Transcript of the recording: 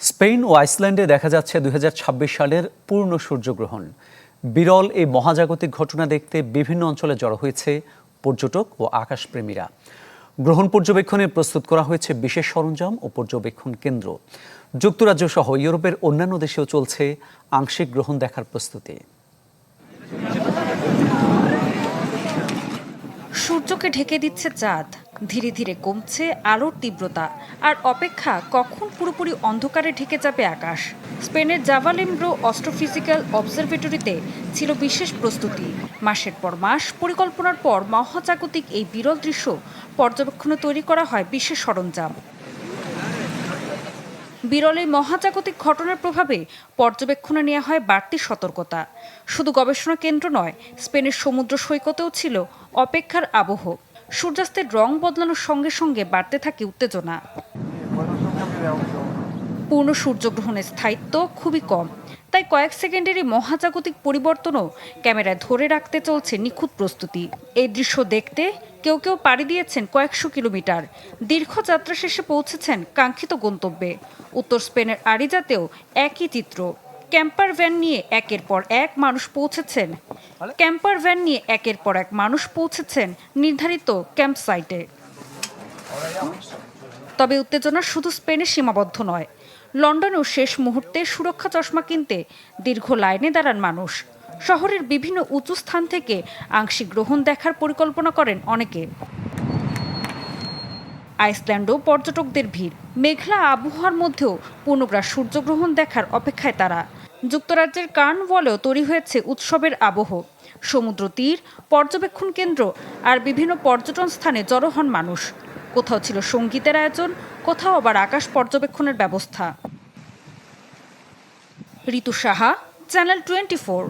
Spain ও আইসল্যান্ডে দেখা যাচ্ছে 2026 সালের পূর্ণ সূর্যগ্রহণ। বিরল এই মহাজাগতিক ঘটনা দেখতে বিভিন্ন অঞ্চলে জড়ো হয়েছে পর্যটক ও আকাশপ্রেমীরা। গ্রহণ পর্যবেক্ষণে প্রস্তুত করা হয়েছে বিশেষ সরঞ্জাম ও পর্যবেক্ষণ কেন্দ্র। যুক্তরাজ্য সহ ইউরোপের অন্যান্য দেশেও চলছে আংশিক গ্রহণ দেখার প্রস্তুতি। সূর্যকে ঢেকে দিচ্ছে চাঁদ, ধীরে ধীরে কমছে আলোর তীব্রতা, আর অপেক্ষা কখন পুরোপুরি অন্ধকারে ঢেকে যাবে আকাশ। স্পেনের জাভালেম্ব্রো অস্ট্রোফিজিক্যাল অবজারভেটরিতে ছিল বিশেষ প্রস্তুতি। মাসের পর মাস পরিকল্পনার পর মহাজাগতিক এই বিরল দৃশ্য পর্যবেক্ষণে তৈরি করা হয় বিশেষ সরঞ্জাম। বিরল এই মহাজাগতিক ঘটনার প্রভাবে পর্যবেক্ষণে নেওয়া হয় বাড়তি সতর্কতা। শুধু গবেষণা কেন্দ্র নয়, স্পেনের সমুদ্র সৈকতেও ছিল অপেক্ষার আবহ। সূর্যাস্তের রং বদলানোর সঙ্গে সঙ্গে বাড়তে থাকে উত্তেজনা। পূর্ণ সূর্যগ্রহণের স্থায়িত্ব খুবই কম, তাই কয়েক সেকেন্ডেরই মহাজাগতিক পরিবর্তনও ক্যামেরায় ধরে রাখতে চলছে নিখুঁত প্রস্তুতি। এই দৃশ্য দেখতে কেউ কেউ পাড়ি দিয়েছেন কয়েকশো কিলোমিটার। দীর্ঘ যাত্রা শেষে পৌঁছেছেন কাঙ্ক্ষিত গন্তব্যে। উত্তর স্পেনের আরিজাতেও একই চিত্র। ক্যাম্পার ভ্যান নিয়ে একের পর এক মানুষ পৌঁছেছেন নির্ধারিত ক্যাম্প সাইটে। তবে উত্তেজনা শুধু স্পেনে সীমাবদ্ধ নয়। লন্ডনেও শেষ মুহূর্তে সুরক্ষা চশমা কিনতে দীর্ঘ লাইনে দাঁড়ান মানুষ। শহরের বিভিন্ন উঁচু স্থান থেকে আংশিক গ্রহণ দেখার পরিকল্পনা করেন অনেকে। আইসল্যান্ডও পর্যটকদের ভিড়। মেঘলা আবহাওয়ার মধ্যেও পূর্ণগ্রাস সূর্যগ্রহণ দেখার অপেক্ষায় তারা। যুক্তরাজ্যের কার্নওয়ালেও তৈরি হয়েছে উৎসবের আবহ। সমুদ্র তীর, পর্যবেক্ষণ কেন্দ্র আর বিভিন্ন পর্যটন স্থানে জড়ো হন মানুষ। কোথাও ছিল সঙ্গীতের আয়োজন, কোথাও আবার আকাশ পর্যবেক্ষণের ব্যবস্থা। ঋতু সাহা, চ্যানেল 24।